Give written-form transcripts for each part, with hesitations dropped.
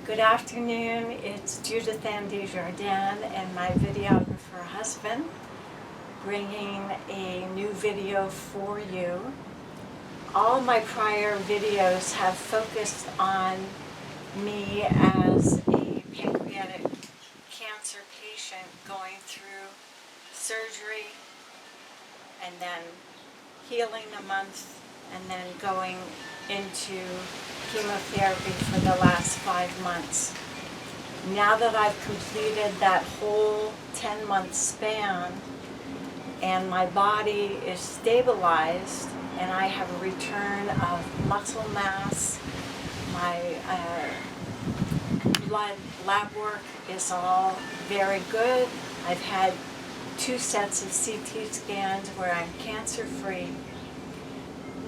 Good afternoon, it's Judith and Desjardins and my videographer husband bringing a new video for you. All my prior videos have focused on me as a pancreatic cancer patient going through surgery and then healing a month and then going into chemotherapy for the last 5 months. Now that I've completed that whole 10-month span and my body is stabilized and I have a return of muscle mass, my blood lab work is all very good. I've had 2 sets of CT scans where I'm cancer-free.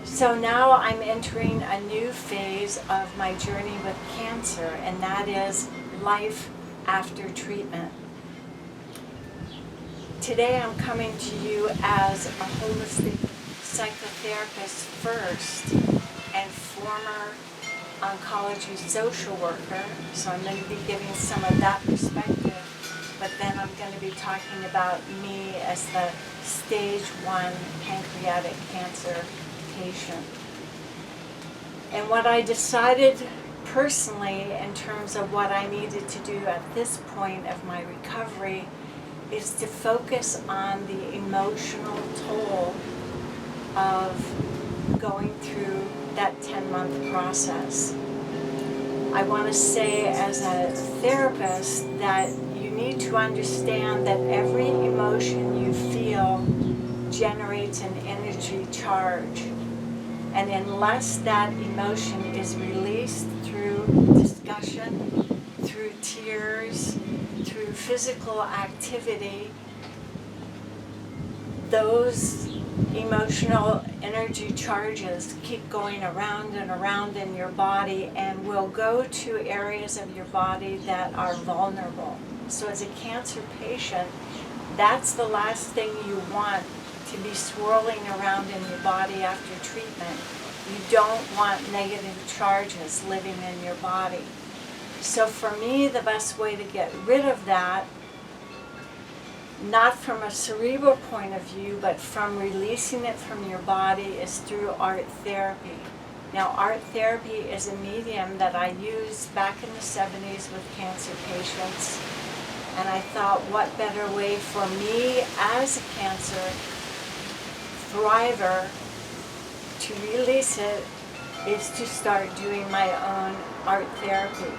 So now I'm entering a new phase of my journey with cancer, and that is life after treatment. Today I'm coming to you as a holistic psychotherapist first and former oncology social worker, so I'm going to be giving some of that perspective, but then I'm going to be talking about me as the stage 1 pancreatic cancer patient. And what I decided personally in terms of what I needed to do at this point of my recovery is to focus on the emotional toll of going through that 10-month process. I want to say as a therapist that you need to understand that every emotion you feel generates an energy charge. And unless that emotion is released through discussion, through tears, through physical activity, those emotional energy charges keep going around and around in your body and will go to areas of your body that are vulnerable. So as a cancer patient, that's the last thing you want to be swirling around in your body after treatment. You don't want negative charges living in your body. So for me, the best way to get rid of that, not from a cerebral point of view, but from releasing it from your body, is through art therapy. Now, art therapy is a medium that I used back in the 70s with cancer patients, and I thought, what better way for me as a cancer thriver to release it is to start doing my own art therapy.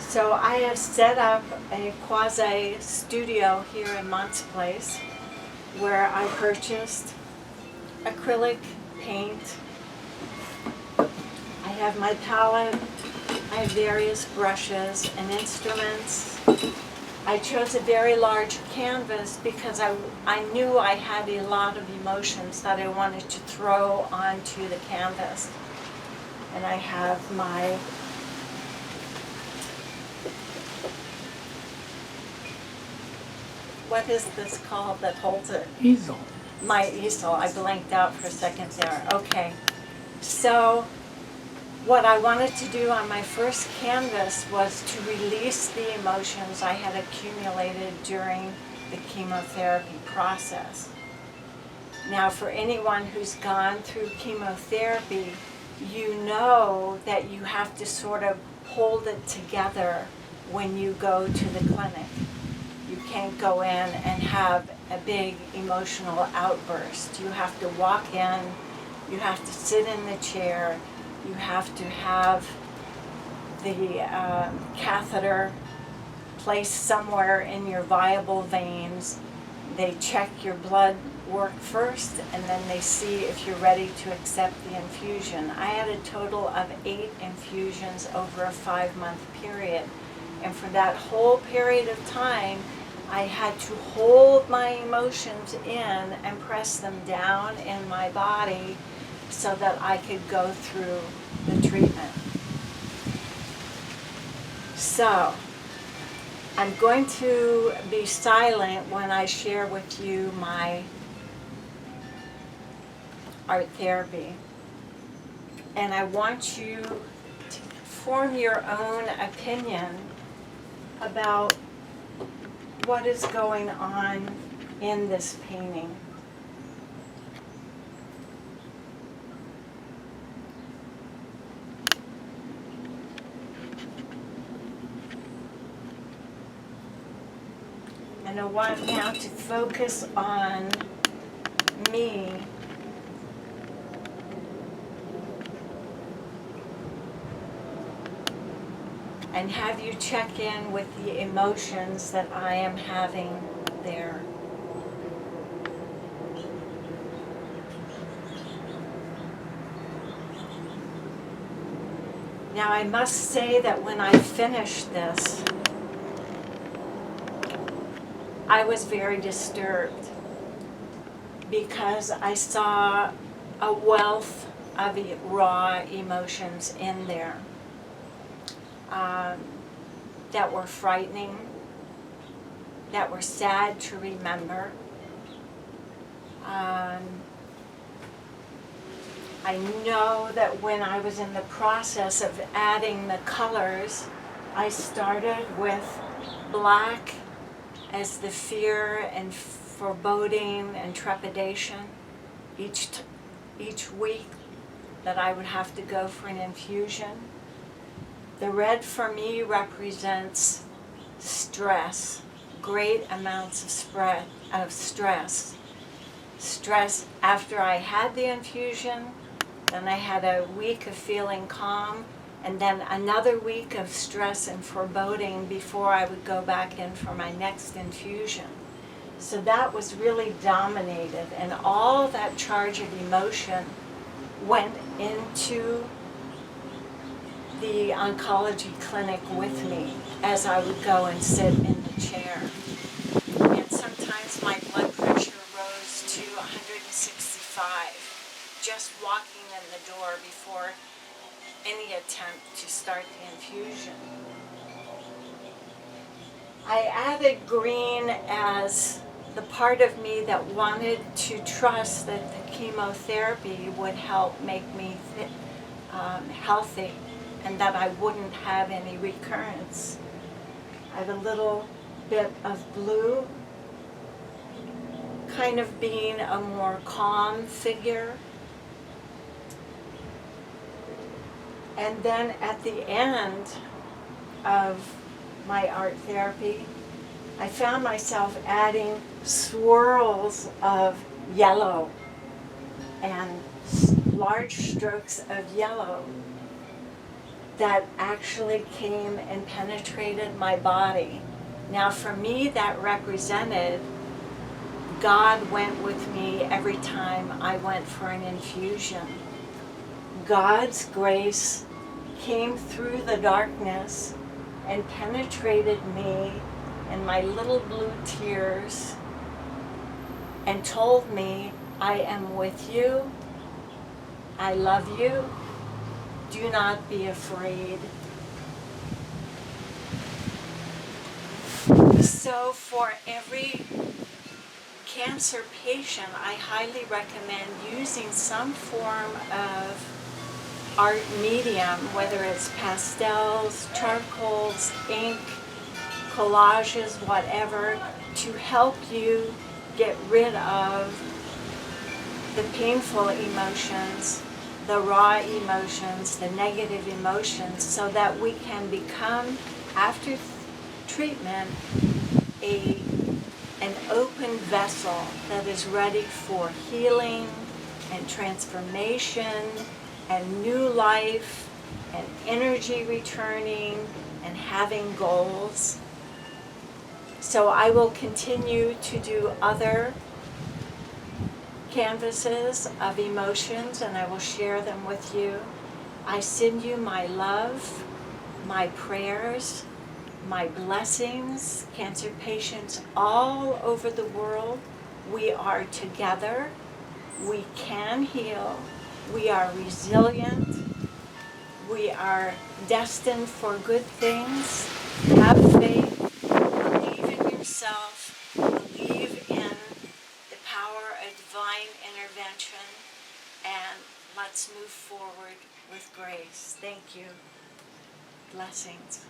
So I have set up a quasi studio here in Mont's Place where I purchased acrylic paint. I have my palette, I have various brushes and instruments. I chose a very large canvas because I knew I had a lot of emotions that I wanted to throw onto the canvas. And I have my what is this called that holds it? Easel. My easel. I blanked out for a second there. Okay. So what I wanted to do on my first canvas was to release the emotions I had accumulated during the chemotherapy process. Now, for anyone who's gone through chemotherapy, you know that you have to sort of hold it together when you go to the clinic. You can't go in and have a big emotional outburst. You have to walk in, you have to sit in the chair, you have to have the catheter placed somewhere in your viable veins. They check your blood work first, and then they see if you're ready to accept the infusion. I had a total of 8 infusions over a 5-month period. And for that whole period of time, I had to hold my emotions in and press them down in my body so that I could go through the treatment. So, I'm going to be silent when I share with you my art therapy. And I want you to form your own opinion about what is going on in this painting. And I want now to focus on me and have you check in with the emotions that I am having there. Now I must say that when I finished this, I was very disturbed because I saw a wealth of raw emotions in there that were frightening, that were sad to remember. I know that when I was in the process of adding the colors, I started with black as the fear and foreboding and trepidation each week that I would have to go for an infusion. The red for me represents stress, great amounts of stress. Stress after I had the infusion, then I had a week of feeling calm, and then another week of stress and foreboding before I would go back in for my next infusion. So that was really dominated, and all that charge of emotion went into the oncology clinic with me as I would go and sit in the chair. And sometimes my blood pressure rose to 165, just walking in the door before any attempt to start the infusion. I added green as the part of me that wanted to trust that the chemotherapy would help make me healthy and that I wouldn't have any recurrence. I have a little bit of blue, kind of being a more calm figure. And then at the end of my art therapy, I found myself adding swirls of yellow and large strokes of yellow that actually came and penetrated my body. Now for me, that represented God went with me every time I went for an infusion. God's grace came through the darkness and penetrated me and my little blue tears and told me, I am with you, I love you, do not be afraid. So for every cancer patient, I highly recommend using some form of art medium, whether it's pastels, charcoals, ink, collages, whatever, to help you get rid of the painful emotions, the raw emotions, the negative emotions, so that we can become, after treatment, an open vessel that is ready for healing and transformation and new life and energy returning and having goals. So I will continue to do other canvases of emotions and I will share them with you. I send you my love, my prayers, my blessings, cancer patients all over the world. We are together. We can heal. We are resilient. We are destined for good things. Have faith. Believe in yourself. Believe in the power of divine intervention. And let's move forward with grace. Thank you. blessings.